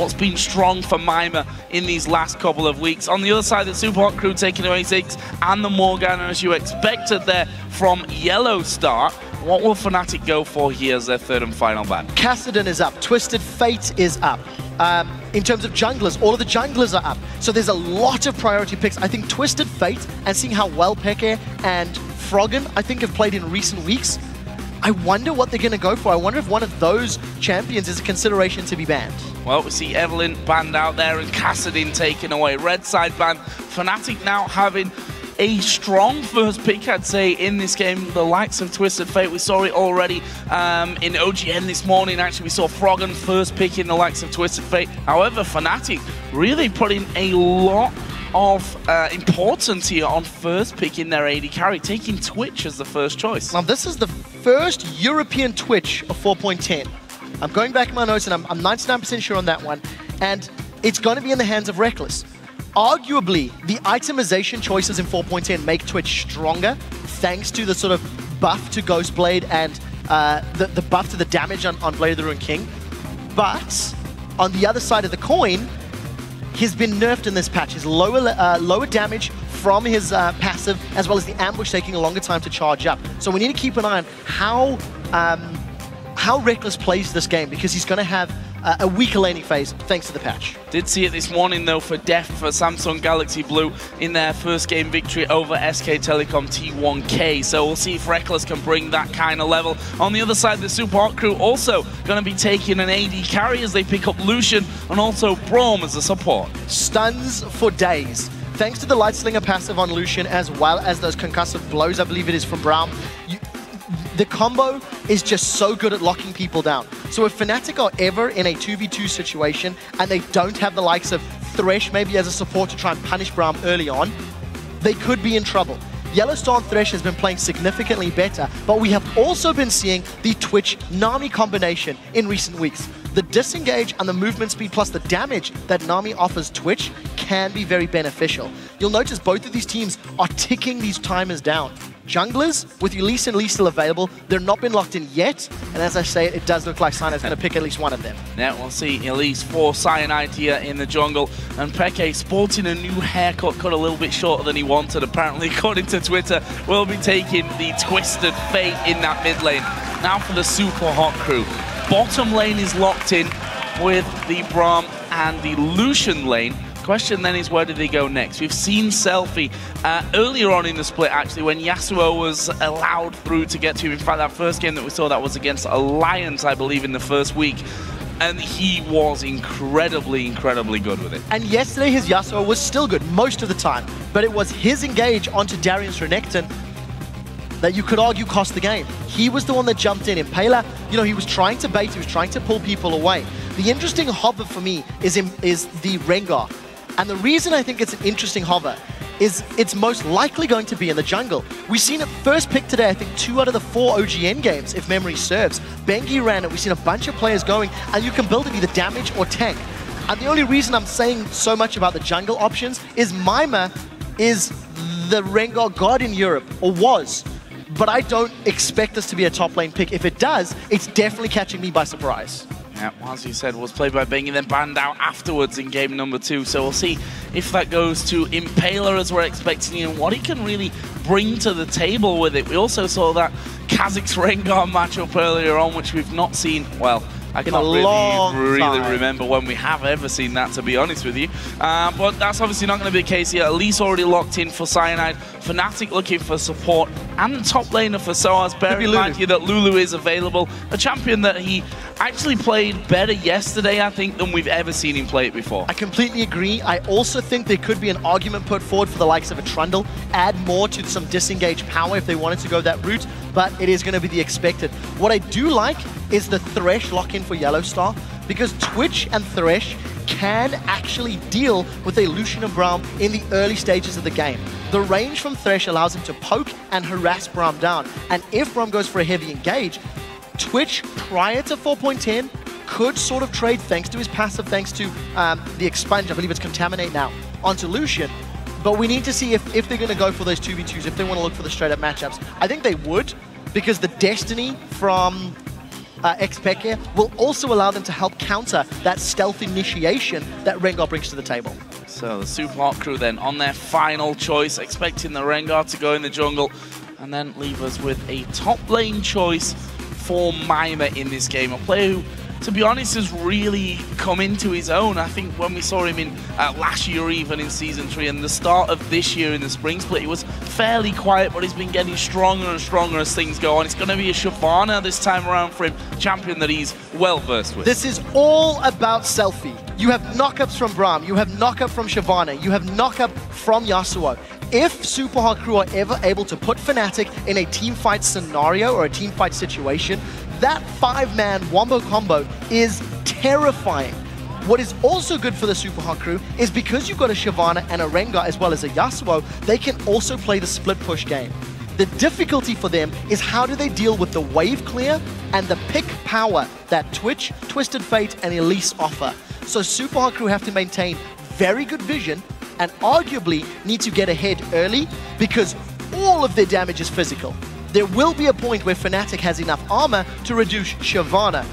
what's been strong for Mimer in these last couple of weeks. On the other side, the Super Hot crew taking away 6 and the Morgana, as you expected there from YellOwStaR. What will Fnatic go for here as their third and final ban? KaSing is up. Twisted Fate is up. In terms of junglers, all of the junglers are up. So there's a lot of priority picks. I think Twisted Fate, and seeing how well YellPeke and Froggen, I think, have played in recent weeks, I wonder what they're going to go for. I wonder if one of those champions is a consideration to be banned. Well, we see Evelyn banned out there and KaSing taken away. Red side ban. Fnatic now having a strong first pick, I'd say, in this game. The likes of Twisted Fate, we saw it already in OGN this morning. Actually, we saw Froggen first pick in the likes of Twisted Fate. However, Fnatic really putting a lot of importance here on first pick in their AD carry, taking Twitch as the first choice. Now, this is the first European Twitch of 4.10. I'm going back in my notes, and I'm 99% sure on that one. And it's going to be in the hands of Rekkles. Arguably, the itemization choices in 4.10 make Twitch stronger, thanks to the sort of buff to Ghostblade and the buff to the damage on Blade of the Ruined King. But on the other side of the coin, he's been nerfed in this patch. His lower damage from his passive, as well as the ambush taking a longer time to charge up. So we need to keep an eye on how Rekkles plays this game, because he's going to have a weaker laning phase thanks to the patch. Did see it this morning though for Def for Samsung Galaxy Blue in their first game victory over SK Telecom T1K. So we'll see if Rekkles can bring that kind of level. On the other side, the Super Hot crew also going to be taking an AD carry as they pick up Lucian and also Braum as a support. Stuns for days. Thanks to the Light Slinger passive on Lucian, as well as those concussive blows, I believe it is, from Braum. The combo is just so good at locking people down. So if Fnatic are ever in a 2v2 situation and they don't have the likes of Thresh maybe as a support to try and punish Braum early on, they could be in trouble. YellOwStaR and Thresh has been playing significantly better, but we have also been seeing the Twitch-Nami combination in recent weeks. The disengage and the movement speed plus the damage that Nami offers Twitch can be very beneficial. You'll notice both of these teams are ticking these timers down. Junglers, with Elise and Elise still available, they've not been locked in yet, and as I say, it does look like Cyanide's going to pick at least one of them. Yeah, we'll see Elise for Cyanide here in the jungle, and Peke sporting a new haircut, cut a little bit shorter than he wanted, apparently, according to Twitter, will be taking the Twisted Fate in that mid lane. Now for the Super Hot crew. Bottom lane is locked in with the Braum and the Lucian lane. Question then is, where do they go next? We've seen Selfie earlier on in the split, actually, when Yasuo was allowed through to get to him. In fact, that first game that we saw, that was against Alliance, I believe, in the first week. And he was incredibly, incredibly good with it. And yesterday, his Yasuo was still good most of the time. But it was his engage onto Darius Renekton that you could argue cost the game. He was the one that jumped in. Impaler, you know, he was trying to bait, he was trying to pull people away. The interesting hover for me is the Rengar. And the reason I think it's an interesting hover is it's most likely going to be in the jungle. We've seen it first pick today, I think 2 out of the 4 OGN games, if memory serves. Bengi ran it, we've seen a bunch of players going, and you can build it either damage or tank. And the only reason I'm saying so much about the jungle options is Mimer is the Rengar god in Europe, or was. But I don't expect this to be a top lane pick. If it does, it's definitely catching me by surprise. Yeah, as you said, was played by Bengi, then banned out afterwards in game number 2. So we'll see if that goes to Impaler as we're expecting, and what he can really bring to the table with it. We also saw that Kha'Zix Rengar matchup earlier on, which we've not seen, well, I can't really remember when we have ever seen that, to be honest with you. But that's obviously not going to be the case here. Elise already locked in for Cyanide. Fnatic looking for support and top laner for sOAZ. Bear in mind here that Lulu is available. A champion that he actually played better yesterday, I think, than we've ever seen him play it before. I completely agree. I also think there could be an argument put forward for the likes of a Trundle. Add more to some disengage power if they wanted to go that route, but it is going to be the expected. What I do like is the Thresh lock-in for YellOwStaR, because Twitch and Thresh can actually deal with a Lucian and Braum in the early stages of the game. The range from Thresh allows him to poke and harass Braum down, and if Braum goes for a heavy engage, Twitch prior to 4.10 could sort of trade, thanks to his passive, thanks to the expunge, I believe it's Contaminate now, onto Lucian. But we need to see if they're going to go for those 2v2s, if they want to look for the straight-up matchups. I think they would, because the Destiny from xPeke will also allow them to help counter that stealth initiation that Rengar brings to the table. So the Super Hot crew then on their final choice, expecting the Rengar to go in the jungle and then leave us with a top lane choice for Mimer in this game. A player who, to be honest, has really come into his own. I think when we saw him in last year, even in Season 3, and the start of this year in the Spring Split, he was fairly quiet, but he's been getting stronger and stronger as things go on. It's going to be a Shyvana this time around for him, champion that he's well-versed with. This is all about Selfie. You have knockups from Braum, you have knockup from Shyvana, you have knockup from Yasuo. If Super Hot crew are ever able to put Fnatic in a team fight scenario or a team fight situation, that 5-man wombo combo is terrifying. What is also good for the Super Hot crew is because you've got a Shyvana and a Rengar as well as a Yasuo, they can also play the split push game. The difficulty for them is how do they deal with the wave clear and the pick power that Twitch, Twisted Fate, and Elise offer. So Super Hot crew have to maintain very good vision and arguably need to get ahead early because all of their damage is physical. There will be a point where Fnatic has enough armor to reduce Shyvana,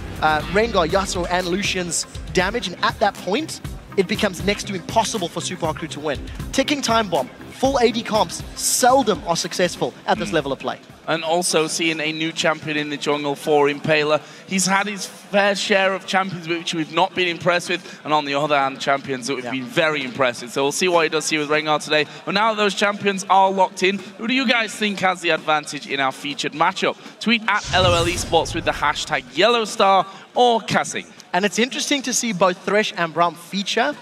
Rengar, Yasuo, and Lucian's damage, and at that point, it becomes next to impossible for Super Hot crew to win. Ticking time bomb, full AD comps seldom are successful at this level of play. And also seeing a new champion in the jungle for Impaler. He's had his fair share of champions which we've not been impressed with, and on the other hand, champions that we've been very impressed with. So we'll see what he does here with Rengar today. But now that those champions are locked in, who do you guys think has the advantage in our featured matchup? Tweet at LOL Esports with the hashtag YellOwStaR or KaSing. And it's interesting to see both Thresh and Braum feature,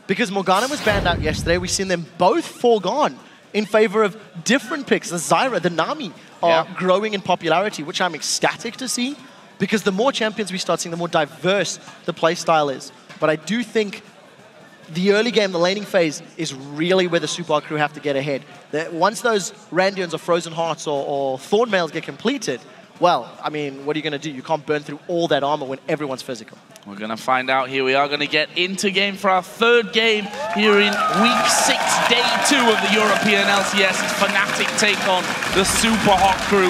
because Morgana was banned out yesterday. We've seen them both foregone in favor of different picks. The Zyra, the Nami are growing in popularity, which I'm ecstatic to see, because the more champions we start seeing, the more diverse the playstyle is. But I do think the early game, the laning phase, is really where the Super Hot crew have to get ahead. Once those Randians or Frozen Hearts or Thorn Mails get completed, well, I mean, what are you going to do? You can't burn through all that armor when everyone's physical. We're going to find out here. We are going to get into game for our third game here in Week 6, Day 2 of the European LCS. It's Fnatic take on the Super Hot crew.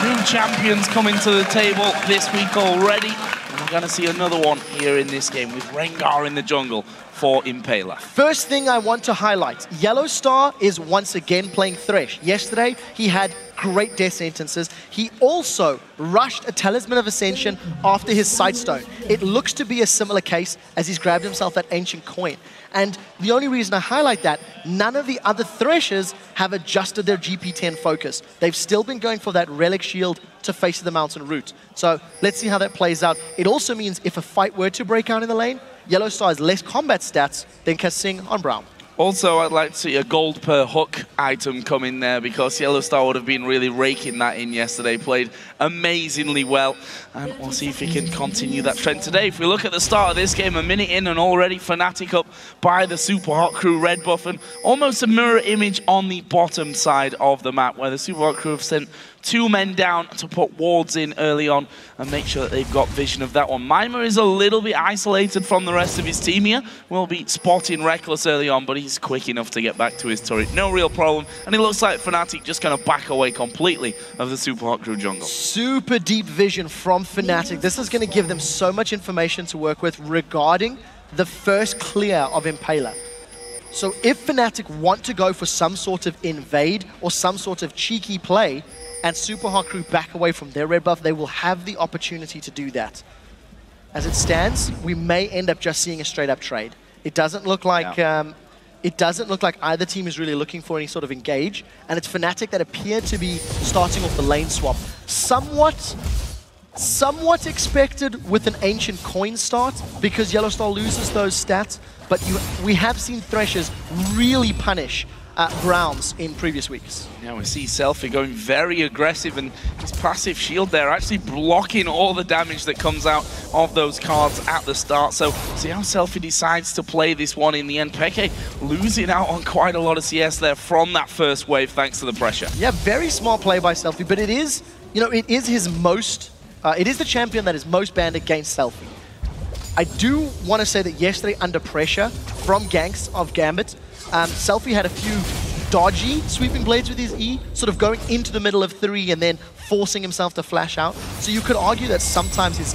New champions coming to the table this week already. And we're going to see another one here in this game with Rengar in the jungle for Impaler. First thing I want to highlight, YellOwStaR is once again playing Thresh. Yesterday, he had great death sentences. He also rushed a Talisman of Ascension after his Sightstone. It looks to be a similar case as he's grabbed himself that ancient coin. And the only reason I highlight that, none of the other Threshers have adjusted their GP10 focus. They've still been going for that Relic Shield to face the mountain route. So let's see how that plays out. It also means if a fight were to break out in the lane, YellOwStaR has less combat stats than KaSing on Braum. Also, I'd like to see a gold per hook item come in there because YellOwStaR would have been really raking that in yesterday. Played amazingly well, and we'll see if he can continue that trend today. If we look at the start of this game, a minute in and already Fnatic up by the Super Hot crew red buff, and almost a mirror image on the bottom side of the map where the Super Hot crew have sent 2 men down to put wards in early on and make sure that they've got vision of that one. Mimer is a little bit isolated from the rest of his team here. Will be spotting Rekkles early on, but he's quick enough to get back to his turret. No real problem. And it looks like Fnatic just going to back away completely of the Super Hot crew jungle. Super deep vision from Fnatic. This is going to give them so much information to work with regarding the first clear of Impaler. So if Fnatic want to go for some sort of invade or some sort of cheeky play, and Super Hot crew back away from their red buff, they will have the opportunity to do that. As it stands, we may end up just seeing a straight-up trade. It doesn't look like either team is really looking for any sort of engage, and it's Fnatic that appear to be starting off the lane swap. Somewhat expected with an ancient coin start because YellOwStaR loses those stats, but we have seen Threshers really punish Browns in previous weeks. Yeah, we see Selfie going very aggressive, and his passive shield there actually blocking all the damage that comes out of those cards at the start. So see how Selfie decides to play this one in the end. Peke losing out on quite a lot of CS there from that first wave thanks to the pressure. Yeah, very smart play by Selfie, but it is, you know, it is his most, it is the champion that is most banned against Selfie. I do want to say that yesterday under pressure from ganks of Gambit, Selfie had a few dodgy sweeping blades with his E, sort of going into the middle of 3 and then forcing himself to flash out. So you could argue that sometimes his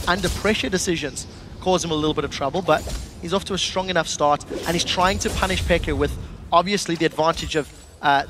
under pressure decisions cause him a little bit of trouble, but he's off to a strong enough start, and he's trying to punish Peke with obviously the advantage of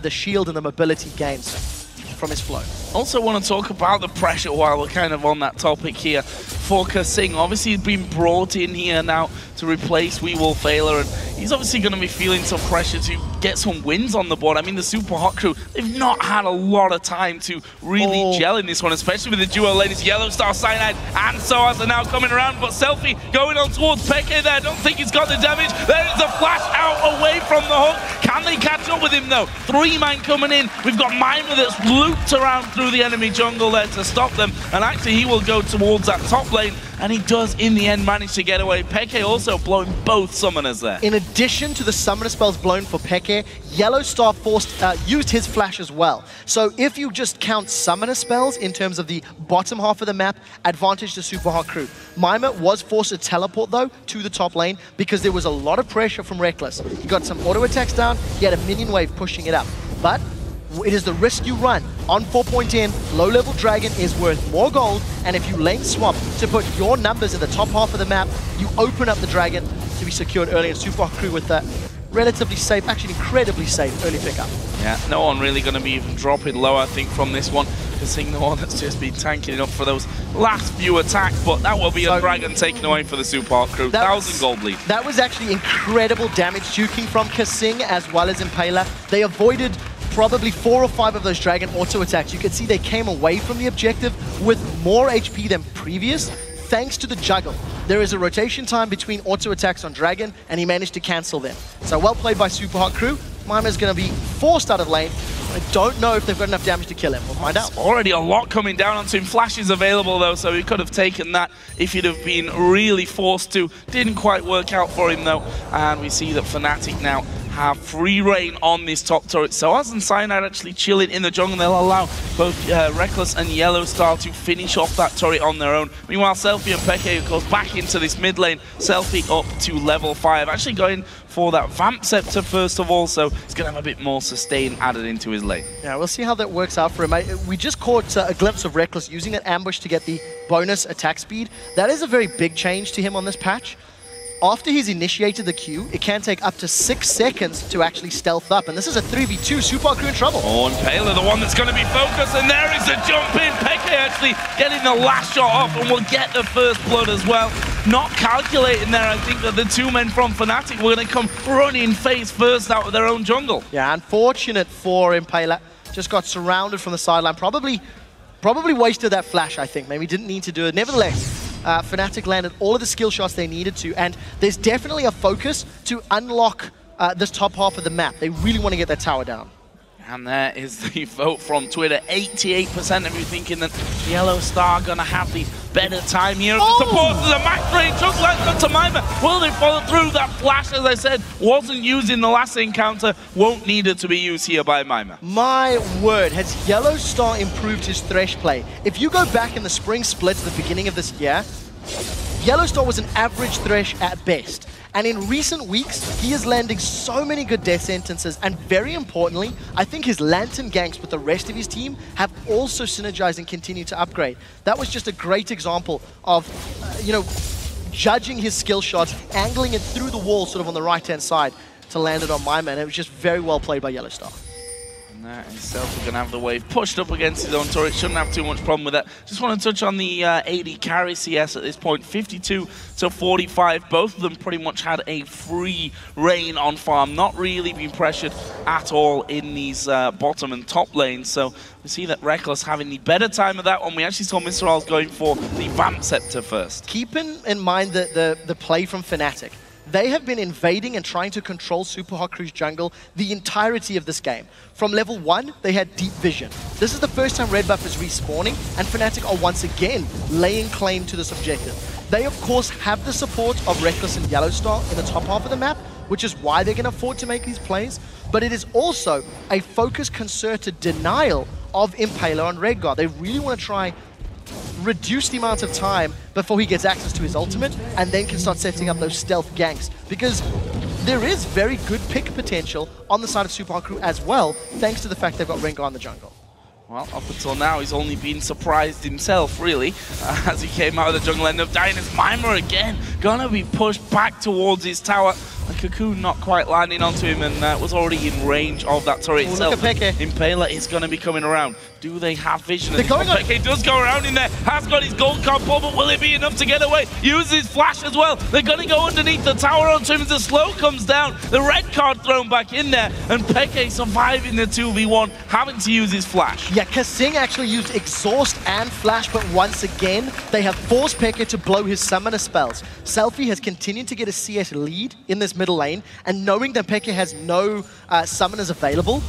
the shield and the mobility gains from his flow. Also want to talk about the pressure while we're kind of on that topic here for KaSing. Obviously he's been brought in here now to replace YellOwStaR, and he's obviously going to be feeling some pressure to get some wins on the board. I mean, the super hot crew, they've not had a lot of time to really gel in this one, especially with the duo ladies YellOwStaR, Cyanide, and sOAZ are now coming around, but Selfie going on towards Peke there. Don't think he's got the damage. There is a flash out away from the hook. Can they catch up with him though? 3-man coming in. We've got Mimer that's looped around through the enemy jungle there to stop them, and actually he will go towards that top lane, and he does in the end manage to get away. Peke also blowing both summoners there. In addition to the summoner spells blown for Peke, YellOwStaR used his flash as well. So if you just count summoner spells in terms of the bottom half of the map, advantage to super hot crew. Mimer was forced to teleport though to the top lane because there was a lot of pressure from Rekkles. He got some auto attacks down, he had a minion wave pushing it up. But it is the risk you run. On 4.10, low-level dragon is worth more gold, and if you lane swap to put your numbers in the top half of the map, you open up the dragon to be secured early, and super hot crew with that relatively safe, actually incredibly safe early pickup. Yeah, no one really going to be even dropping low, I think, from this one. KaSing, the one that's just been tanking it up for those last few attacks, but that will be a dragon taken away for the super hot crew. 1,000 gold lead. That was actually incredible damage juking from KaSing as well as Impaler. They avoided probably 4 or 5 of those dragon auto attacks. You can see they came away from the objective with more HP than previous, thanks to the juggle. There is a rotation time between auto attacks on dragon, and he managed to cancel them. So well played by super hot crew. Mimer's going to be forced out of lane. I don't know if they've got enough damage to kill him. We'll find out. Already a lot coming down onto him. Flash is available though, so he could have taken that if he'd have been really forced to. Didn't quite work out for him though. And we see that Fnatic now have free reign on this top turret. sOAZ and Cyanide actually chilling in the jungle. They'll allow both Rekkles and YellOwStaR to finish off that turret on their own. Meanwhile, Selfie and Peke goes back into this mid lane. Selfie up to level 5. Actually going for that Vamp Scepter first of all, so he's going to have a bit more sustain added into his lane. Yeah, we'll see how that works out for him. We just caught a glimpse of Rekkles using an ambush to get the bonus attack speed. That is a very big change to him on this patch. After he's initiated the Q, it can take up to 6 seconds to actually stealth up, and this is a 3v2, super hot crew in trouble. Oh, and Impaler, the one that's going to be focused, and there is a jump in. Peke actually getting the last shot off, and will get the first blood as well. Not calculating there, I think, that the 2 men from Fnatic were going to come running face first out of their own jungle. Yeah, unfortunate for Impaler. Just got surrounded from the sideline. Probably wasted that flash, I think. Maybe didn't need to do it. Nevertheless, Fnatic landed all of the skill shots they needed to, and there's definitely a focus to unlock this top half of the map. They really want to get that tower down. And there is the vote from Twitter. 88% of you thinking that YellOwStaR going to have the better time here. The support to the max range, took left to Mimer. Will they follow through? That flash, as I said, wasn't used in the last encounter. Won't need it to be used here by Mimer. My word, has YellOwStaR improved his Thresh play? If you go back in the spring splits at the beginning of this year, YellOwStaR was an average Thresh at best. And in recent weeks, he is landing so many good death sentences, and very importantly, I think his Lantern ganks with the rest of his team have also synergized and continued to upgrade. That was just a great example of, judging his skill shots, angling it through the wall sort of on the right-hand side to land it on Mimer, and it was just very well played by YellOwStaR. That himself is going to have the wave pushed up against his own turret. Shouldn't have too much problem with that. Just want to touch on the AD carry CS at this point. 52 to 45. Both of them pretty much had a free reign on farm. Not really being pressured at all in these bottom and top lanes. So we see that Rekkles having the better time of that one. We actually saw MrRalleZ going for the Vamp Scepter first. Keeping in mind the play from Fnatic. They have been invading and trying to control Super Hot Crew's jungle the entirety of this game. From level 1, they had deep vision. This is the first time Red Buff is respawning, and Fnatic are once again laying claim to this objective. They, of course, have the support of Rekkles and YellOwStaR in the top half of the map, which is why they can afford to make these plays, but it is also a focused, concerted denial of Impaler on Rengar. They really want to try reduce the amount of time before he gets access to his ultimate, and then can start setting up those stealth ganks, because there is very good pick potential on the side of Super Hot Crew as well, thanks to the fact they've got Rengar in the jungle. Well, up until now, he's only been surprised himself, really, as he came out of the jungle, ended up dying as Mimer again, gonna be pushed back towards his tower. A Cocoon not quite landing onto him and was already in range of that turret itself. Look at Impaler is going to be coming around. Do they have vision? They're going on. Peke does go around in there, has got his gold card pull, but will it be enough to get away? Uses his flash as well. They're going to go underneath the tower onto him as the slow comes down. The red card thrown back in there, and Peke surviving the 2v1, having to use his flash. Yeah, KaSing actually used exhaust and flash, but once again, they have forced Peke to blow his summoner spells. Selfie has continued to get a CS lead in this middle lane, and knowing that Peke has no summoners available,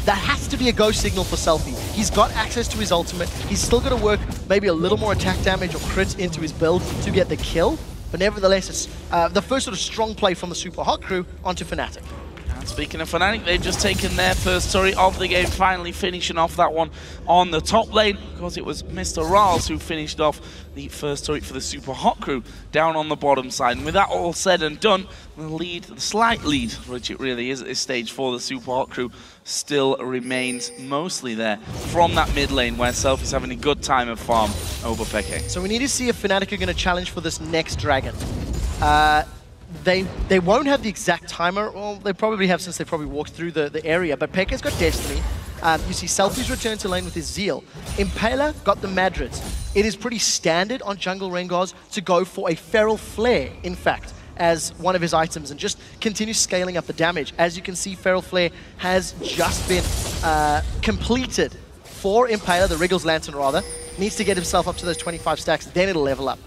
that has to be a go signal for Selfie. He's got access to his ultimate. He's still got to work maybe a little more attack damage or crits into his build to get the kill. But nevertheless, it's the first sort of strong play from the Super Hot crew onto Fnatic. And speaking of Fnatic, they've just taken their first turret of the game, finally finishing off that one on the top lane, because it was MrRalleZ who finished off the first turret for the Super Hot crew down on the bottom side. And with that all said and done, the slight lead, which it really is at this stage for the Super Hot crew, still remains mostly there from that mid lane where Selfie's having a good time of farm over Peke. So we need to see if Fnatic are going to challenge for this next dragon. They won't have the exact timer. Well, they probably have, since they probably walked through the area. But Peke's got Destiny. You see Selfie's return to lane with his Zeal. Impaler got the Madrids. It is pretty standard on jungle Rengars to go for a Feral Flare, in fact, as one of his items, and just continue scaling up the damage. As you can see, Feral Flare has just been completed for Impaler, the Rekkles Lantern rather. Needs to get himself up to those 25 stacks, then it'll level up.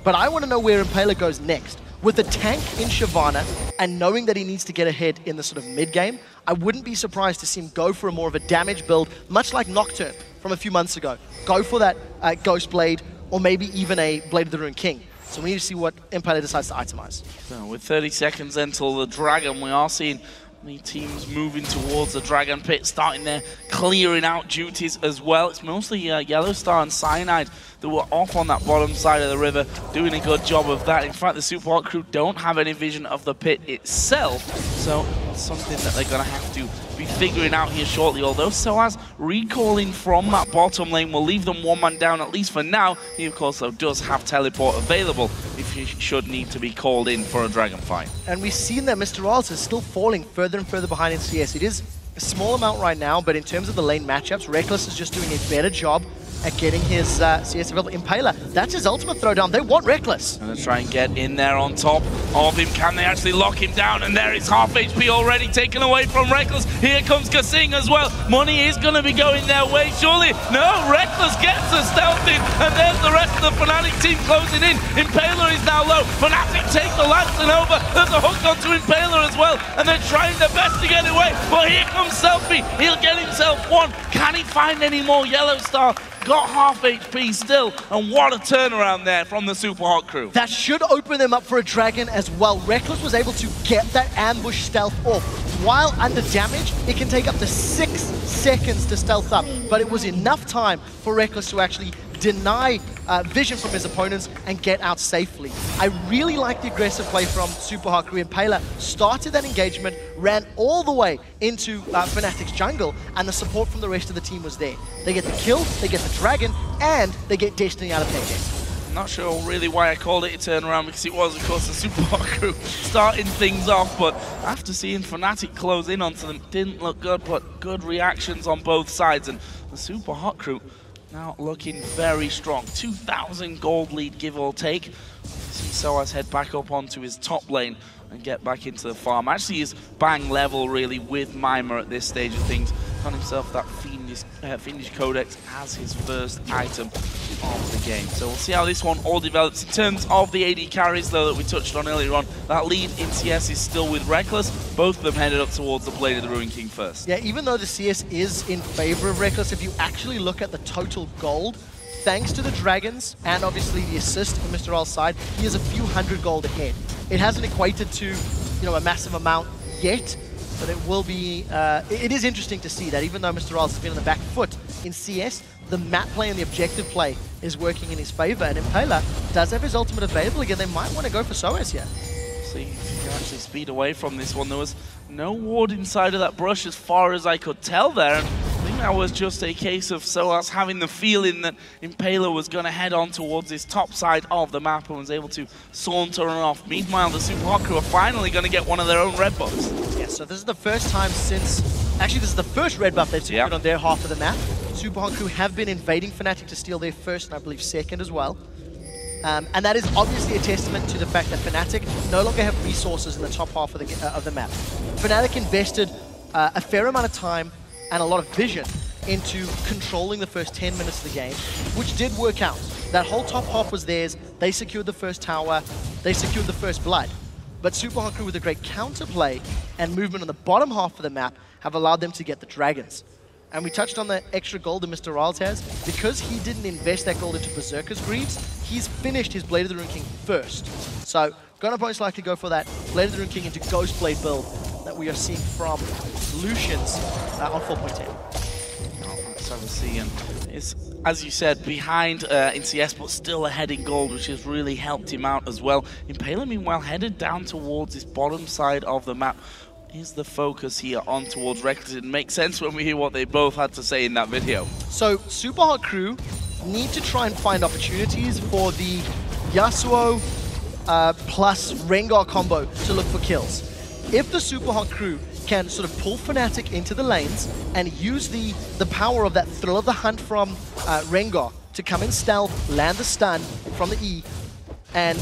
But I want to know where Impaler goes next. With the tank in Shyvana, and knowing that he needs to get ahead in the sort of mid-game, I wouldn't be surprised to see him go for a more of a damage build, much like Nocturne from a few months ago. Go for that Ghost Blade, or maybe even a Blade of the Ruined King. So we need to see what Impaler decides to itemize. So with 30 seconds until the Dragon, we are seeing many teams moving towards the Dragon Pit, starting there, clearing out duties as well. It's mostly YellOwStaR and Cyanide that were off on that bottom side of the river, doing a good job of that. In fact, the Super Hot crew don't have any vision of the pit itself, so it's something that they're going to have to be figuring out here shortly. Although sOAZ recalling from that bottom lane will leave them one man down, at least for now. He, of course, though, does have teleport available if he should need to be called in for a dragon fight. And we've seen that MrRalleZ is still falling further and further behind in CS. It is a small amount right now, but in terms of the lane matchups, Rekkles is just doing a better job at getting his CS available. Impaler, that's his ultimate throwdown. They want Rekkles. And they try and get in there on top of him. Can they actually lock him down? And there is half HP already taken away from Rekkles. Here comes KaSing as well. Money is going to be going their way, surely. No, Rekkles gets the stealth in, and there's the rest of the Fnatic team closing in. Impaler is now low. Fnatic take the Lantern over. There's a hook onto Impaler as well, and they're trying their best to get away. But here comes Selfie. He'll get himself one. Can he find any more YellOwStaR? Got half HP still, and what a turnaround there from the Super Hot crew. That should open them up for a dragon as well. Rekkles was able to get that ambush stealth off. While under damage, it can take up to 6 seconds to stealth up, but it was enough time for Rekkles to actually deny vision from his opponents and get out safely. I really like the aggressive play from Super Hot crew. Impaler started that engagement, ran all the way into Fnatic's jungle, and the support from the rest of the team was there. They get the kill, they get the dragon, and they get Destiny out of Peke. I'm not sure really why I called it a turnaround, because it was, of course, the Super Hot crew starting things off, but after seeing Fnatic close in onto them, didn't look good, but good reactions on both sides, and the Super Hot crew now looking very strong. 2,000 gold lead, give or take. See sOAZ head back up onto his top lane and get back into the farm. Actually is bang level really with Mimer at this stage of things. Found himself that Fiendish Codex as his first item of the game. So we'll see how this one all develops. In terms of the AD carries though that we touched on earlier on, that lead in CS is still with Rekkles. Both of them headed up towards the Blade of the Ruined King first. Yeah, even though the CS is in favor of Rekkles, if you actually look at the total gold, thanks to the dragons and obviously the assist from MrRalleZ's side, he is a few hundred gold ahead. It hasn't equated to, a massive amount yet, but it will be, it is interesting to see that even though MrRalleZ has been on the back foot in CS, the map play and the objective play is working in his favor, and Impaler does have his ultimate available again. They might want to go for sOAZ here. See if you can actually speed away from this one. There was no ward inside of that brush as far as I could tell there, and I think that was just a case of sOAZ having the feeling that Impaler was going to head on towards this top side of the map and was able to saunter off. Meanwhile, the Super Hot Crew are finally going to get one of their own red buffs. Yeah, so this is the first time since... Actually, this is the first red buff they've secured on their half of the map. Super Hot Crew have been invading Fnatic to steal their first and I believe second as well. And that is obviously a testament to the fact that Fnatic no longer have resources in the top half of the map. Fnatic invested a fair amount of time and a lot of vision into controlling the first 10 minutes of the game, which did work out. That whole top half was theirs. They secured the first tower. They secured the first blood. But Super Hot Crew, with a great counterplay and movement on the bottom half of the map, have allowed them to get the dragons. And we touched on the extra gold that MrRalleZ has. Because he didn't invest that gold into Berserker's Greaves, he's finished his Blade of the Rune King first. So, gonna most likely go for that Blade of the Rune King into Ghost Blade build that we are seeing from Lucian's on 4.10. Let's have a see. And it's, as you said, behind in CS, but still ahead in gold, which has really helped him out as well. Impaler, meanwhile, headed down towards this bottom side of the map. Is the focus here on towards Rekkles? It makes sense when we hear what they both had to say in that video. So, Super Hot Crew need to try and find opportunities for the Yasuo plus Rengar combo to look for kills. If the Super Hot Crew can sort of pull Fnatic into the lanes and use the power of that Thrill of the Hunt from Rengar to come in stealth, land the stun from the E, and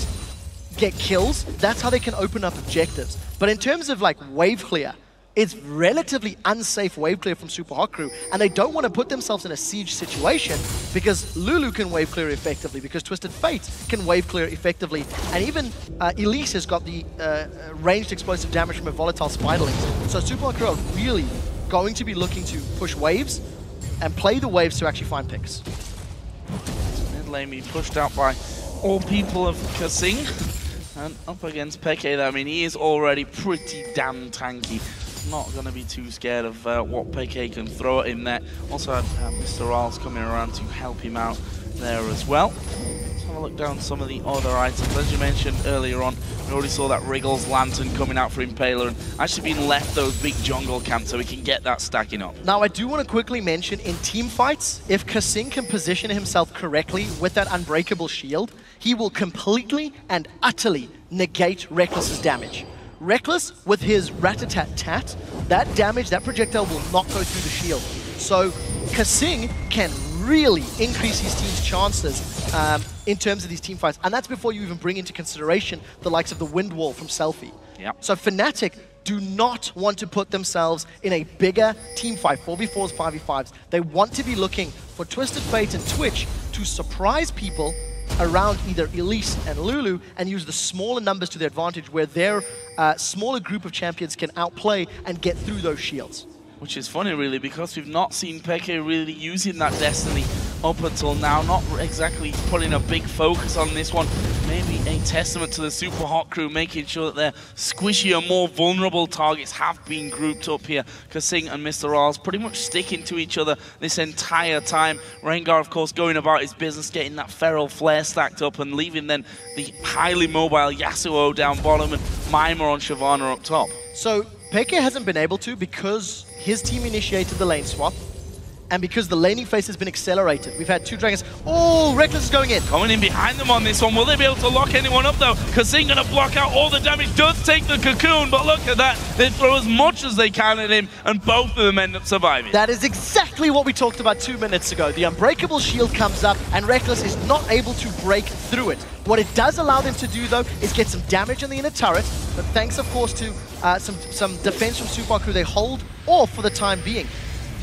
get kills, that's how they can open up objectives. But in terms of like wave clear, it's relatively unsafe wave clear from Super Hot Crew, and they don't want to put themselves in a siege situation because Lulu can wave clear effectively, because Twisted Fate can wave clear effectively, and even Elise has got the ranged explosive damage from a volatile Spiderlings. So Super Hot Crew are really going to be looking to push waves and play the waves to actually find picks. Mid lane being pushed out by all people of KaSing. And up against Peke, I mean, he is already pretty damn tanky. Not going to be too scared of what Peke can throw at him there. Also had MrRalleZ coming around to help him out there as well. Let's have a look down some of the other items. As you mentioned earlier on, we already saw that Rekkles lantern coming out for Impaler and actually being left those big jungle camps so we can get that stacking up. Now, I do want to quickly mention, in team fights, if KaSing can position himself correctly with that unbreakable shield, he will completely and utterly negate Rekkles' damage. Rekkles, with his rat-a-tat-tat, that damage, that projectile will not go through the shield. So KaSing can really increase his team's chances in terms of these team fights. And that's before you even bring into consideration the likes of the Wind Wall from Selfie. Yep. So Fnatic do not want to put themselves in a bigger team fight, 4v4s, 5v5s. They want to be looking for Twisted Fate and Twitch to surprise people around either Elise and Lulu and use the smaller numbers to their advantage, where their smaller group of champions can outplay and get through those shields. Which is funny, really, because we've not seen Peke really using that Destiny up until now. Not exactly putting a big focus on this one. Maybe a testament to the Super Hot Crew, making sure that their squishier, more vulnerable targets have been grouped up here. KaSing and MrRalleZ pretty much sticking to each other this entire time. Rengar, of course, going about his business, getting that Feral Flare stacked up and leaving then the highly mobile Yasuo down bottom and Mimer on Shyvana up top. So Peke hasn't been able to because his team initiated the lane swap, and because the laning phase has been accelerated. We've had two dragons. Oh, Rekkles is going in. Coming in behind them on this one. Will they be able to lock anyone up, though? KaSing going to block out all the damage. Does take the cocoon, but look at that. They throw as much as they can at him, and both of them end up surviving. That is exactly what we talked about 2 minutes ago. The unbreakable shield comes up, and Rekkles is not able to break through it. What it does allow them to do, though, is get some damage on the inner turret, but thanks, of course, to some defense from Super Crew, they hold off for the time being.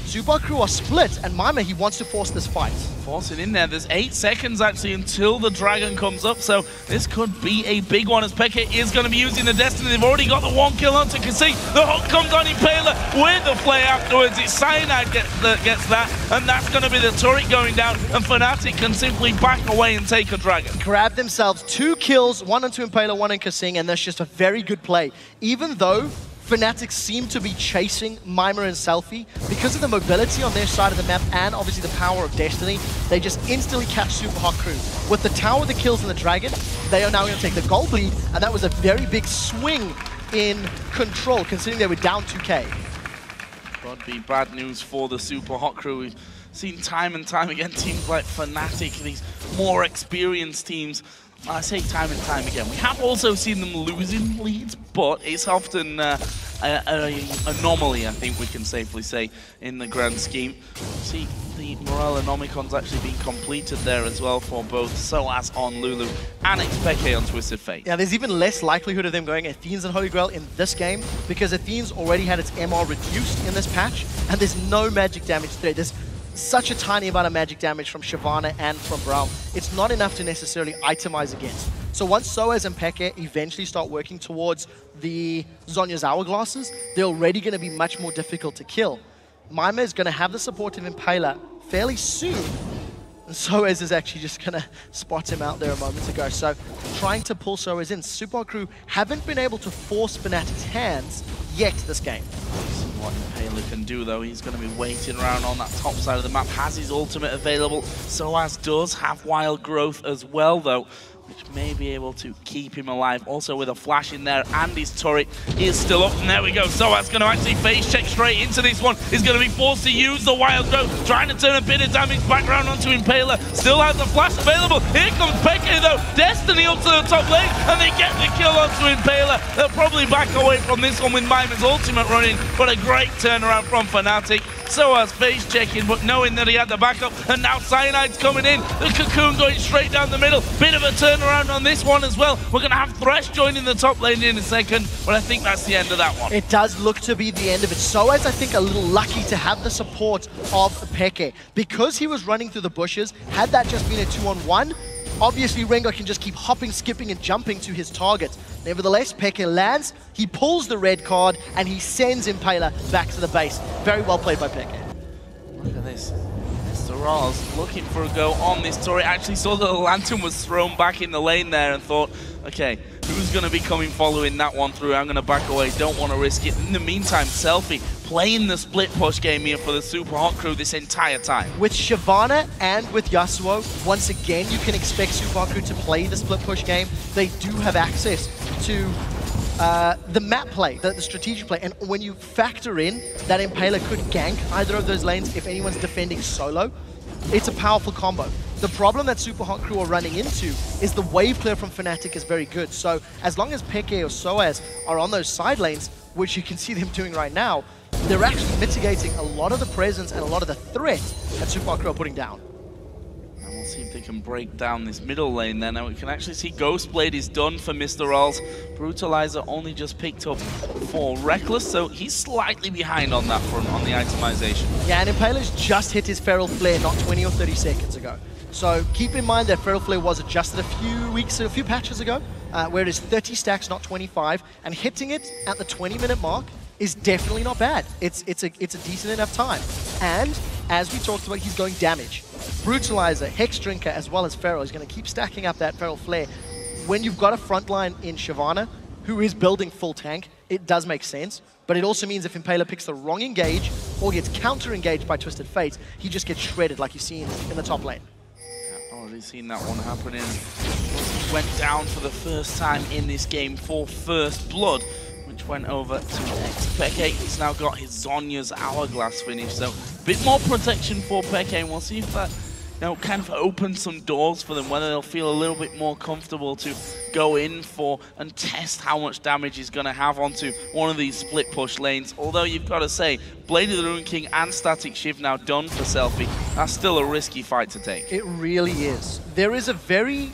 Super Crew are split, and Mimer, he wants to force this fight. Forcing in there. There's 8 seconds, actually, until the dragon comes up, so this could be a big one, as Peke is going to be using the Destiny. They've already got the 1 kill onto KaSing. The hook comes on Impaler with the play afterwards. It's Cyanide gets that, and that's going to be the turret going down, and Fnatic can simply back away and take a dragon. Grab themselves 2 kills, 1 onto Impaler, 1 on KaSing, and that's just a very good play. Even though Fnatic seem to be chasing Mimer and Selfie, because of the mobility on their side of the map and obviously the power of Destiny, they just instantly catch Super Hot Crew. With the tower, the kills, and the dragon, they are now going to take the gold lead, and that was a very big swing in control, considering they were down 2k. Could be bad news for the Super Hot crew. We've seen time and time again teams like Fnatic, these more experienced teams. I say time and time again. We have also seen them losing leads, but it's often an anomaly, I think we can safely say, in the grand scheme. See, the Morale-Onomicon's actually been completed there as well for both sOAZ on Lulu and xPeke on Twisted Fate. Yeah, there's even less likelihood of them going Athenes and Holy Grail in this game because Athenes already had its MR reduced in this patch, and there's no magic damage today. There's such a tiny amount of magic damage from Shyvana and from Braum. It's not enough to necessarily itemize against. So once sOAZ and Peke eventually start working towards the Zhonya's Hourglasses, they're already going to be much more difficult to kill. Mimer is going to have the support of Impaler fairly soon. And sOAZ is actually just going to spot him out there a moment ago. So trying to pull sOAZ in. Super crew haven't been able to force Fnatic's hands yet this game. What Impaler can do though, he's going to be waiting around on that top side of the map, has his ultimate available. sOAZ does have wild growth as well though, which may be able to keep him alive. Also with a flash in there, and his turret is still up. And there we go. sOAZ going to actually face check straight into this one. He's going to be forced to use the wild growth, trying to turn a bit of damage back around onto Impaler. Still has the flash available. Here comes Peke though. Destiny up to the top lane, and they get the kill onto Impaler. They'll probably back away from this one with Mimer's ultimate running, but a great turnaround from Fnatic. sOAZ face checking, but knowing that he had the backup, and now Cyanide's coming in. The Cocoon going straight down the middle. Bit of a turnaround on this one as well. We're going to have Thresh joining the top lane in a second, but I think that's the end of that one. It does look to be the end of it. sOAZ, I think, a little lucky to have the support of Peke. Because he was running through the bushes, had that just been a 2-on-1, obviously Rengar can just keep hopping, skipping, and jumping to his target. Nevertheless, Peke lands, he pulls the red card, and he sends Impaler back to the base. Very well played by Peke. Look at this. MrRalleZ looking for a go on this turret. Actually saw that the lantern was thrown back in the lane there and thought, okay, who's going to be coming following that one through? I'm going to back away, don't want to risk it. In the meantime, Selfie playing the split push game here for the Super Hot crew this entire time. With Shyvana and with Yasuo, once again, you can expect Super Hot crew to play the split push game. They do have access to the map play, the strategic play, and when you factor in that Impaler could gank either of those lanes if anyone's defending solo, it's a powerful combo. The problem that Super Hot crew are running into is the wave clear from Fnatic is very good. So as long as Peke or sOAZ are on those side lanes, which you can see them doing right now, they're actually mitigating a lot of the presence and a lot of the threat that Super Hot crew are putting down. And we'll see if they can break down this middle lane then. Now we can actually see Ghostblade is done for MrRalleZ. Brutalizer only just picked up for Rekkles, so he's slightly behind on that front, on the itemization. Yeah, and Impaler's just hit his Feral Flare not 20 or 30 seconds ago. So keep in mind that Feral Flare was adjusted a few patches ago, where it is 30 stacks, not 25, and hitting it at the 20-minute mark is definitely not bad. It's a decent enough time. And as we talked about, he's going damage. Brutalizer, Hex Drinker, as well as Feral is going to keep stacking up that Feral Flare. When you've got a frontline in Shyvana, who is building full tank, it does make sense. But it also means if Impaler picks the wrong engage or gets counter-engaged by Twisted Fate, he just gets shredded like you've seen in the top lane. Already seen that one happening. Went down for the first time in this game for First Blood, which went over to xPeke. He's now got his Zhonya's Hourglass finish, so a bit more protection for Peke, and we'll see if that kind of opens some doors for them, whether they'll feel a little bit more comfortable to go in for and test how much damage he's going to have onto one of these split push lanes. Although you've got to say, Blade of the Ruined King and Static Shiv now done for Selfie. That's still a risky fight to take. It really is. There is a very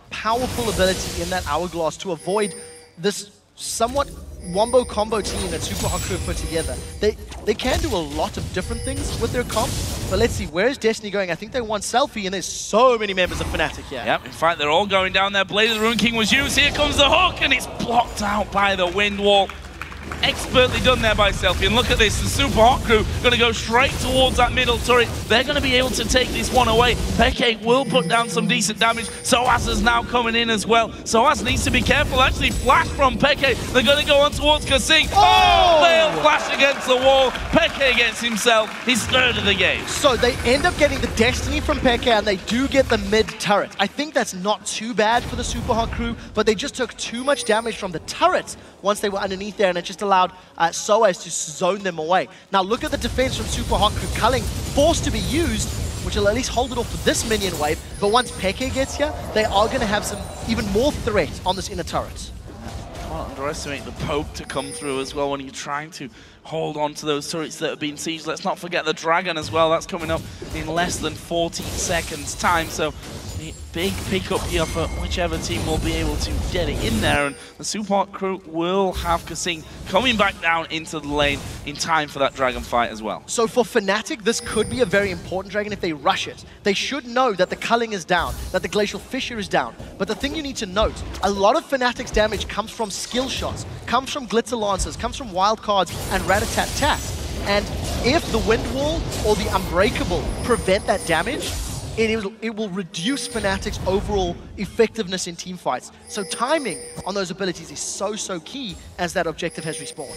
powerful ability in that Hourglass to avoid this somewhat wombo combo team that Super Hot crew have put together. They can do a lot of different things with their comp, but let's see, where's Destiny going? I think they want Selfie, and there's so many members of Fnatic here. Yep, in fact, they're all going down there. Blade of the Ruined King was used. Here comes the hook, and it's blocked out by the wind wall. Expertly done there by Selfie, and look at this, the Super Hot crew going to go straight towards that middle turret. They're going to be able to take this one away. Peke will put down some decent damage. sOAZ is now coming in as well. sOAZ needs to be careful. Actually, flash from Peke. They're going to go on towards KaSing. Oh! They'll flash against the wall. Peke gets himself his third of the game. So they end up getting the Destiny from Peke, and they do get the mid turret. I think that's not too bad for the Super Hot crew, but they just took too much damage from the turrets once they were underneath there, and it just allowed allowed sOAZ to zone them away. Now look at the defense from SUPA Crew. Culling forced to be used, which will at least hold it off for this minion wave. But once xPeke gets here, they are going to have some even more threat on this inner turret. Can't underestimate the poke to come through as well when you're trying to hold on to those turrets that have been sieged. Let's not forget the dragon as well. That's coming up in less than 14 seconds time. So a big pickup here for whichever team will be able to get it in there. And the SUPA Crew will have KaSing coming back down into the lane in time for that dragon fight as well. So for Fnatic, this could be a very important dragon if they rush it. They should know that the culling is down, that the glacial fissure is down. But the thing you need to note, a lot of Fnatic's damage comes from skill shots, comes from glitter lancers, comes from wild cards and rat-a-tat-tat. And if the wind wall or the unbreakable prevent that damage, it will reduce Fnatic's overall effectiveness in team fights. So timing on those abilities is so key as that objective has respawned.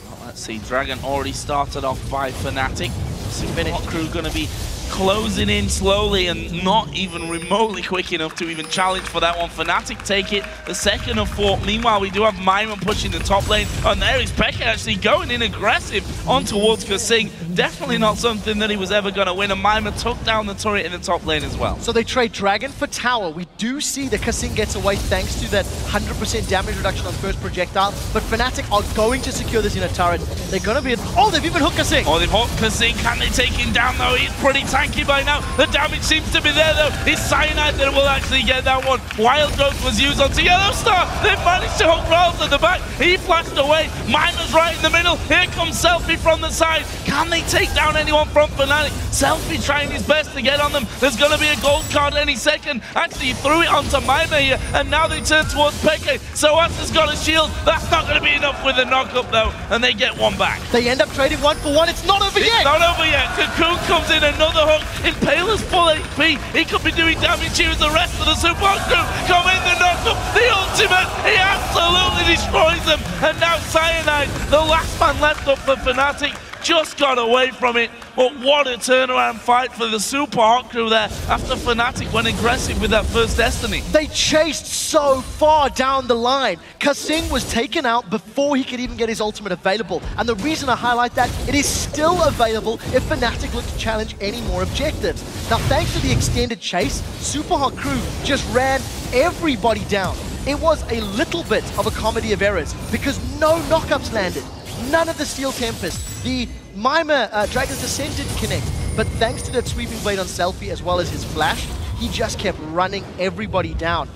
Well, let's see, dragon already started off by Fnatic. SUPA Crew going to be closing in slowly and not even remotely quick enough to even challenge for that one. Fnatic take it, the second of 4. Meanwhile, we do have Mimer pushing the top lane, and there is xPeke actually going in aggressive on towards KaSing. Definitely not something that he was ever going to win, and Mimer took down the turret in the top lane as well. So they trade dragon for tower. We do see that KaSing gets away thanks to that 100% damage reduction on first projectile, but Fnatic are going to secure this inner turret. They're going to be... Oh, they've even hooked KaSing! Oh, they've hooked KaSing. Can they take him down, though? He's pretty tanky by now. The damage seems to be there, though. It's Cyanide that will actually get that one. Wild Growth was used onto YellOwStaR. They've managed to hook MrRalleZ at the back. He flashed away. Mimer's right in the middle. Here comes Selfie from the side. Can they take down anyone from Fnatic? Selfie trying his best to get on them. There's going to be a gold card any second. Actually, he threw it onto Mimer here, and now they turn towards xPeke. sOAZ has got a shield. That's not going to be enough with a knock-up, though, and they get one back. They end up trading 1 for 1. It's not over yet! It's not over yet. Cocoon comes in, another hook. Impaler's full HP. He could be doing damage here as the rest of the SUPA Crew come in the knock-up. The ultimate, he absolutely destroys them. And now Cyanide, the last man left up for Fnatic, just got away from it. But what a turnaround fight for the SUPA Crew there after Fnatic went aggressive with that first Destiny. They chased so far down the line. KaSing was taken out before he could even get his ultimate available. And the reason I highlight that, it is still available if Fnatic look to challenge any more objectives. Now, thanks to the extended chase, SUPA Crew just ran everybody down. It was a little bit of a comedy of errors because no knockups landed. None of the Steel Tempest. The Mimer Dragon's Descent didn't connect. But thanks to that sweeping blade on Selfie as well as his flash, he just kept running everybody down.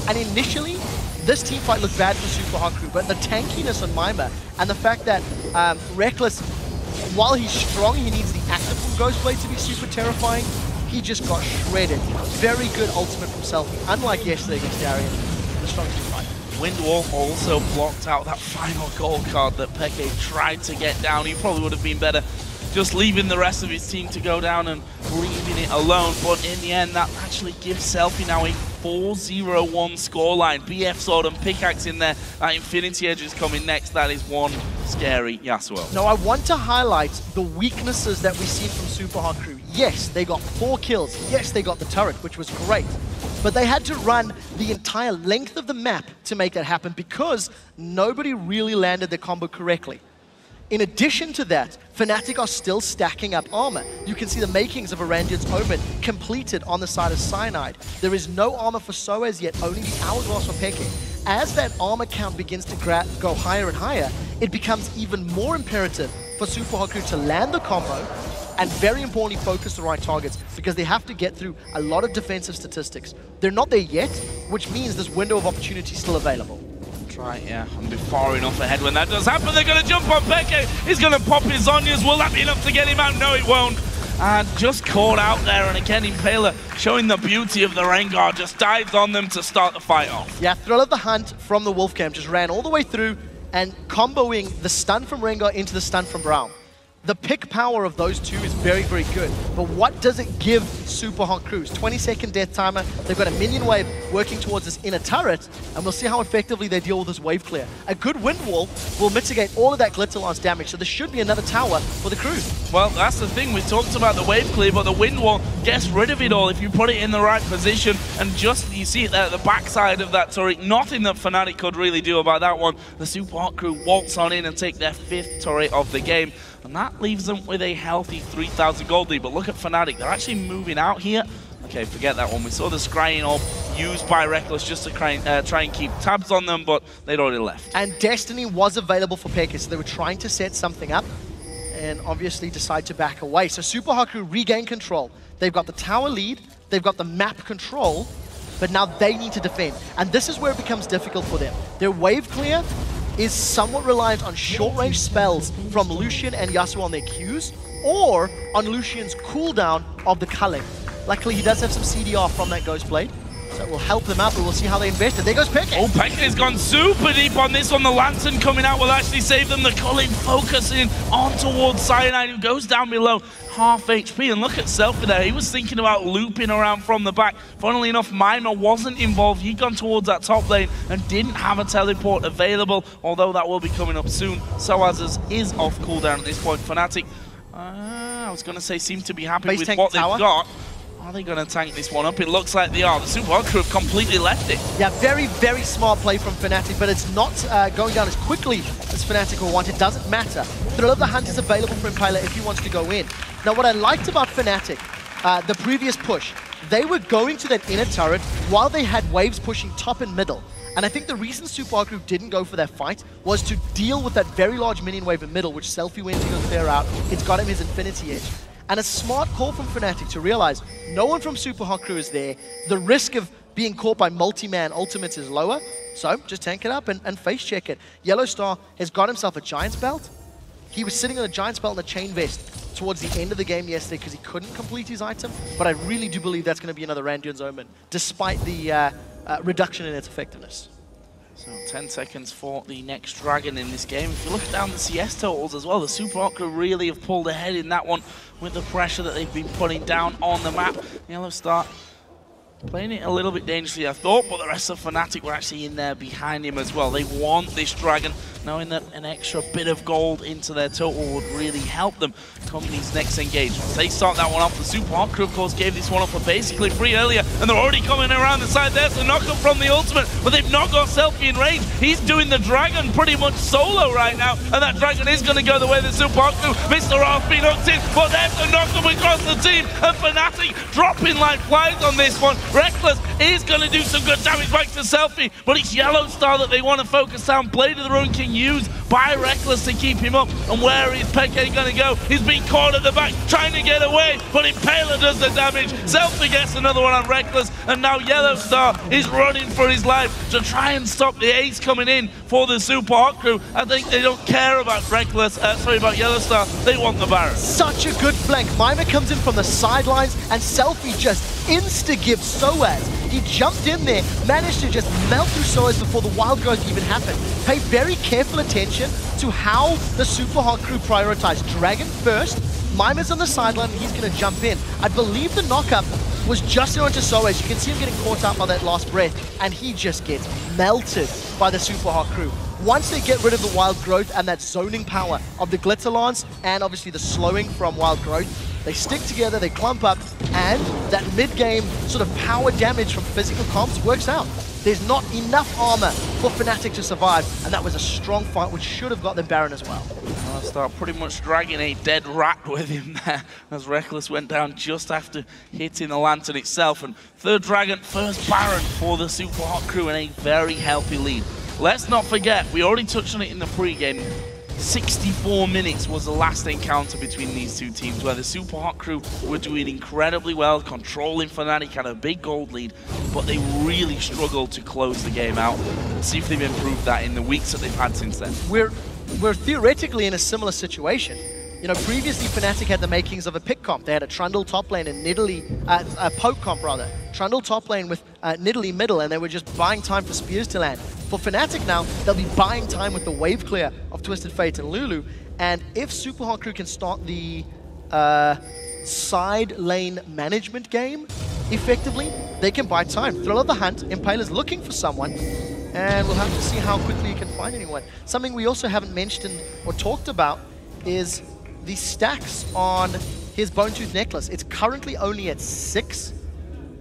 And initially, this team fight looked bad for SUPA Crew, but the tankiness on Mimer and the fact that Rekkles, while he's strong, he needs the active from Ghostblade to be super terrifying. He just got shredded. Very good ultimate from Selfie, unlike yesterday against Darian. The strongest fight. Wind Wall also blocked out that final gold card that xPeke tried to get down. He probably would have been better just leaving the rest of his team to go down and leaving it alone. But in the end, that actually gives Selfie now a 4-0-1 scoreline. BF Sword and Pickaxe in there. That Infinity Edge is coming next. That is one scary Yasuo. Now, I want to highlight the weaknesses that we see from SUPA Crew. Yes, they got 4 kills. Yes, they got the turret, which was great. But they had to run the entire length of the map to make that happen because nobody really landed the combo correctly. In addition to that, Fnatic are still stacking up armor. You can see the makings of Arandian's Omen completed on the side of Cyanide. There is no armor for sOAZ yet, only the Hourglass for xPeke. As that armor count begins to go higher and higher, it becomes even more imperative for SUPA Crew to land the combo and very importantly focus the right targets because they have to get through a lot of defensive statistics. They're not there yet, which means this window of opportunity is still available. Right, yeah, and be far enough ahead when that does happen. They're going to jump on xPeke. He's going to pop his Zhonya's. Will that be enough to get him out? No, it won't. And just caught out there, and again, Impaler showing the beauty of the Rengar, just dives on them to start the fight off. Yeah, Thrill of the Hunt from the Wolf Camp just ran all the way through and comboing the stun from Rengar into the stun from Braum. The pick power of those two is very, very good. But what does it give Super Hot Crews? 20-second death timer. They've got a minion wave working towards this inner turret, and we'll see how effectively they deal with this wave clear. A good wind wall will mitigate all of that Glitter Lance damage, so there should be another tower for the Crews. Well, that's the thing. We talked about the wave clear, but the wind wall gets rid of it all if you put it in the right position. And just, you see it there at the backside of that turret. Nothing that Fnatic could really do about that one. The Super Hot Crew waltz on in and take their 5th turret of the game. And that leaves them with a healthy 3,000 gold lead. But look at Fnatic, they're actually moving out here. Okay, forget that one. We saw the scrying orb used by Rekkles just to try and keep tabs on them, but they'd already left. And Destiny was available for Peke, so they were trying to set something up and obviously decide to back away. So Super Hot Crew regain control. They've got the tower lead, they've got the map control, but now they need to defend. And this is where it becomes difficult for them. Their wave clear is somewhat reliant on short-range spells from Lucian and Yasuo on their Qs, or on Lucian's cooldown of the culling. Luckily, he does have some CDR from that Ghost Blade, so it will help them out, but we'll see how they invest it. There goes Peke. Oh, Peke has gone super deep on this one. The Lantern coming out will actually save them. The culling focusing on towards Cyanide, who goes down below half HP. And look at Selfie there. He was thinking about looping around from the back. Funnily enough, Mimer wasn't involved. He'd gone towards that top lane and didn't have a teleport available, although that will be coming up soon. sOAZ is off cooldown at this point. Fnatic, I was going to say, seem to be happy with what they've got. Are they going to tank this one up? It looks like they are. The Super Hot Crew have completely left it. Yeah, very, very smart play from Fnatic, but it's not going down as quickly as Fnatic will want. It doesn't matter. Thrill of the Hunt is available for Impaler if he wants to go in. Now, what I liked about Fnatic, the previous push, they were going to that inner turret while they had waves pushing top and middle. And I think the reason Super Hot Crew didn't go for that fight was to deal with that very large minion wave in middle, which Selfie went to go clear out. It's got him his Infinity Edge. And a smart call from Fnatic to realize no one from Super Hot Crew is there. The risk of being caught by multi-man ultimates is lower. So just tank it up and face check it. YellOwStaR has got himself a Giant's Belt. He was sitting on a Giant's Belt and a Chain Vest towards the end of the game yesterday because he couldn't complete his item. But I really do believe that's going to be another Randion's Omen, despite the reduction in its effectiveness. So 10 seconds for the next Dragon in this game. If you look down the CS totals as well, the Super Hot Crew really have pulled ahead in that one with the pressure that they've been putting down on the map. YellOwStaR playing it a little bit dangerously, I thought, but the rest of Fnatic were actually in there behind him as well. They want this Dragon, knowing that an extra bit of gold into their total would really help them come these next engagements. They start that one off. The Super Hot Crew, of course, gave this one up for basically free earlier, and they're already coming around the side there, so knock up from the ultimate, but they've not got Selfie in range. He's doing the Dragon pretty much solo right now, and that Dragon is going to go the way of the Super Hot Crew. MrRalleZ being hooked in, but there's a knock up across the team, and Fnatic dropping like flies on this one. Rekkles is going to do some good damage back to Selfie, but it's YellOwStaR that they want to focus on. Blade of the Ruin King used by Rekkles to keep him up, and where is Peke going to go? He's being caught at the back, trying to get away, but Impaler does the damage. Selfie gets another one on Rekkles, and now YellOwStaR is running for his life to try and stop the ace coming in for the Super Hot Crew. I think they don't care about about YellOwStaR. They want the Baron. Such a good flank. Mimer comes in from the sidelines, and Selfie just insta-gives sOAZ. He jumped in there, managed to just melt through sOAZ before the wild growth even happened. Pay very careful attention to how the Super Hot Crew prioritize. Dragon first, Mimer's on the sideline, and he's going to jump in. I believe the knockup was just onto sOAZ. You can see him getting caught up by that last breath, and he just gets melted by the Super Hot Crew. Once they get rid of the wild growth and that zoning power of the Glitter Lance, and obviously the slowing from wild growth, they stick together, they clump up, and that mid-game sort of power damage from physical comps works out. There's not enough armor for Fnatic to survive, and that was a strong fight, which should have got them Baron as well. YellOwStaR pretty much dragging a dead rat with him there, as Rekkles went down just after hitting the Lantern itself. And third Dragon, first Baron for the Super Hot Crew, and a very healthy lead. Let's not forget, we already touched on it in the pre-game, 64 minutes was the last encounter between these two teams, where the Super Hot Crew were doing incredibly well, controlling Fnatic, had a big gold lead, but they really struggled to close the game out. We'll see if they've improved that in the weeks that they've had since then. We're theoretically in a similar situation. You know, previously Fnatic had the makings of a pick comp. They had a Trundle top lane and Nidalee, a poke comp rather. Trundle top lane with Nidalee middle, and they were just buying time for spears to land. For Fnatic now, they'll be buying time with the wave clear of Twisted Fate and Lulu, and if Super Hot Crew can start the side lane management game effectively, they can buy time. Thrill of the hunt, Impaler's looking for someone, and we'll have to see how quickly he can find anyone. Something we also haven't mentioned or talked about is the stacks on his Bone Tooth necklace. It's currently only at 6,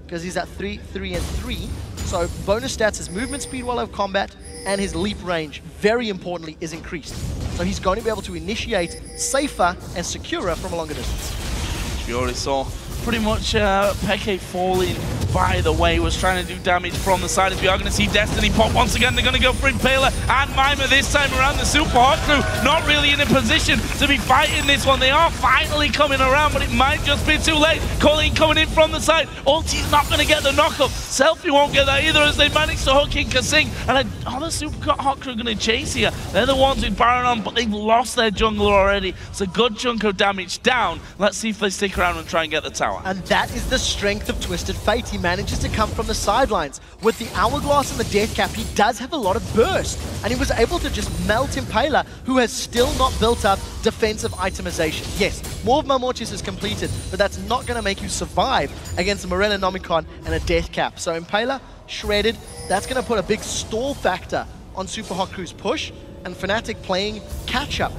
because he's at 3, 3, and 3. So bonus stats, his movement speed while out of combat, and his leap range, very importantly, is increased. So he's going to be able to initiate safer and securer from a longer distance. We already saw pretty much Peke falling by the way, was trying to do damage from the side as we are going to see Destiny pop once again. They're going to go for Impaler and Mimer this time around. The Super Hot Crew not really in a position to be fighting this one. They are finally coming around, but it might just be too late. Cologne coming in from the side. Ulti's not going to get the knock-up. Selfie won't get that either as they manage to hook in KaSing. And the Super Hot Crew going to chase here. They're the ones with Baron on, but they've lost their jungler already. It's a good chunk of damage down. Let's see if they stick around and try and get the tower. And that is the strength of Twisted Fate. He manages to come from the sidelines. With the Hourglass and the Death Cap, he does have a lot of burst. And he was able to just melt Impaler, who has still not built up defensive itemization. Yes, more of Malmortius is completed, but that's not going to make you survive against a Morello Nomicon and a Death Cap. So Impaler, shredded. That's going to put a big stall factor on Super Hot Crew's push, and Fnatic playing catch-up.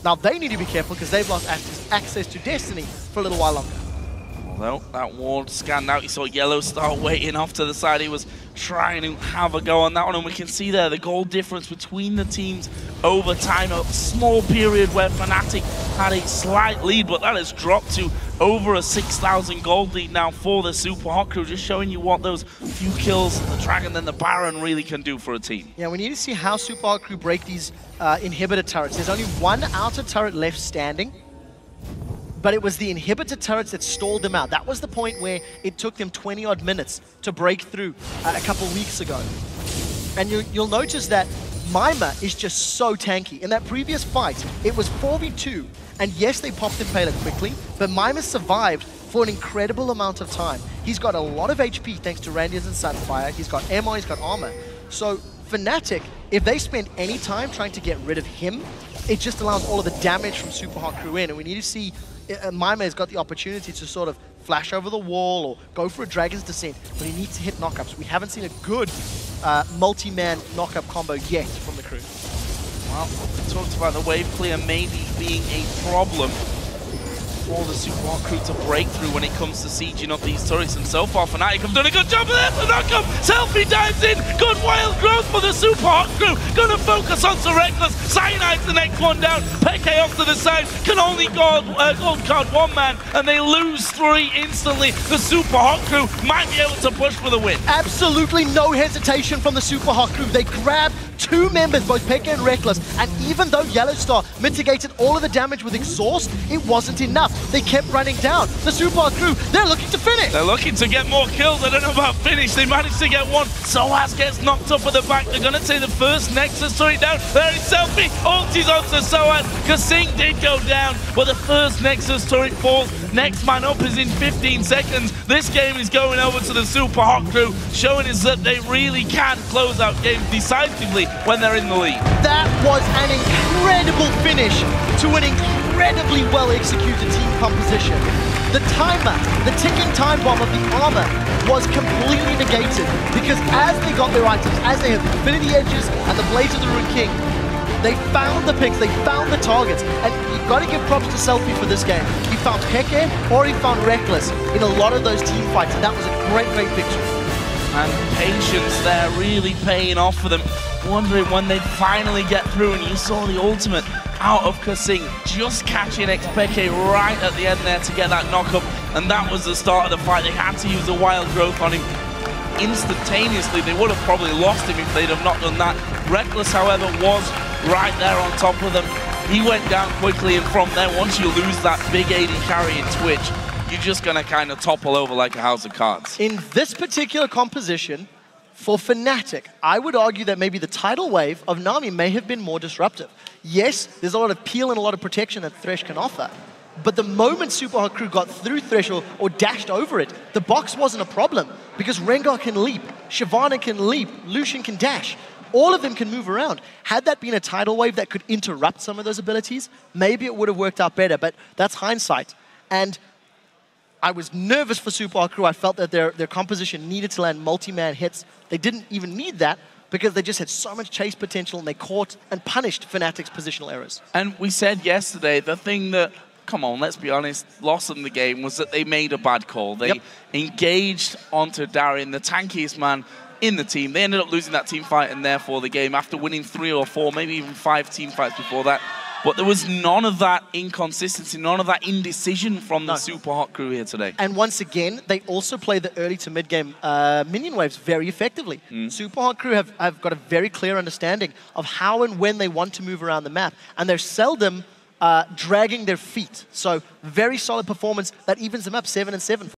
Now they need to be careful because they've lost access to Destiny for a little while longer. Although that ward scanned out, you saw YellOwStaR waiting off to the side. He was trying to have a go on that one, and we can see there the goal difference between the teams over time. A small period where Fnatic had a slight lead, but that has dropped to over a 6,000 gold lead now for the Super Hot Crew, just showing you what those few kills, the Dragon and the Baron, really can do for a team. Yeah, we need to see how Super Hot Crew break these inhibitor turrets. There's only one outer turret left standing, but it was the inhibitor turrets that stalled them out. That was the point where it took them 20-odd minutes to break through a couple weeks ago. And you'll notice that Mimer is just so tanky. In that previous fight, it was 4v2, and yes, they popped Impaler quickly, but Mimer survived for an incredible amount of time. He's got a lot of HP thanks to Randians and Sunfire. He's got ammo, he's got armor. So Fnatic, if they spend any time trying to get rid of him, it just allows all of the damage from Super Hot Crew in, and we need to see Mimer has got the opportunity to sort of flash over the wall or go for a Dragon's Descent, but he needs to hit knockups. We haven't seen a good multi-man knockup combo yet from the crew. Well, we talked about the wave clear maybe being a problem for the Super Hot Crew to break through when it comes to sieging up these turrets, and so far Fnatic have done a good job of that. The knockup, Selfie dives in, good wild growth for the Super Hot Crew, gonna focus on Rekkles. Cyanide's the next one down, Peke off to the side, can only gold card one man, and they lose 3 instantly. The Super Hot Crew might be able to push for the win. Absolutely no hesitation from the Super Hot Crew. They grab 2 members, both Peke and Rekkles, and even though YellOwStaR mitigated all of the damage with Exhaust, it wasn't enough. They kept running down. The Super Hot Crew, they're looking to finish. They're looking to get more kills. I don't know about finish. They managed to get one. sOAZ gets knocked up at the back. They're going to take the first Nexus turret down. There is Selfie. Ulti's onto sOAZ. KaSing did go down, but the first Nexus turret falls. Next man up is in 15 seconds. This game is going over to the Super Hot Crew, showing us that they really can close out games decisively when they're in the lead. That was an incredible finish to an incredibly well-executed team composition. The timer, the ticking time bomb of the armor was completely negated because as they got their items, as they had the Infinity Edges and the Blades of the Rune King, they found the picks, they found the targets, and you've got to give props to Selfie for this game. He found Peke or he found Rekkles in a lot of those team fights, and that was a great, great victory. And patience there really paying off for them. Wondering when they'd finally get through, and you saw the ultimate out of KaSing, just catching xPeke right at the end there to get that knockup, and that was the start of the fight. They had to use the wild growth on him instantaneously. They would have probably lost him if they'd have not done that. Rekkles, however, was right there on top of them. He went down quickly, and from there, once you lose that big AD carry in Twitch, you're just gonna kind of topple over like a house of cards. In this particular composition, for Fnatic, I would argue that maybe the tidal wave of Nami may have been more disruptive. Yes, there's a lot of peel and a lot of protection that Thresh can offer, but the moment Super Hot Crew got through Thresh or dashed over it, the box wasn't a problem because Rengar can leap, Shyvana can leap, Lucian can dash. all of them can move around. Had that been a tidal wave that could interrupt some of those abilities, maybe it would have worked out better, but that's hindsight. And I was nervous for SUPA Hot Crew. I felt that their composition needed to land multi-man hits. They didn't even need that because they just had so much chase potential, and they caught and punished Fnatic's positional errors. And we said yesterday, the thing that, come on, let's be honest, lost them the game was that they made a bad call. They engaged onto Darien, the tankiest man in the team. They ended up losing that team fight and therefore the game after winning 3 or 4, maybe even 5 team fights before that. But there was none of that inconsistency, none of that indecision from the SUPA Hot Crew here today. And once again, they also play the early to mid-game minion waves very effectively. SUPA Hot Crew have got a very clear understanding of how and when they want to move around the map. And they're seldom dragging their feet. So very solid performance that evens them up 7-7.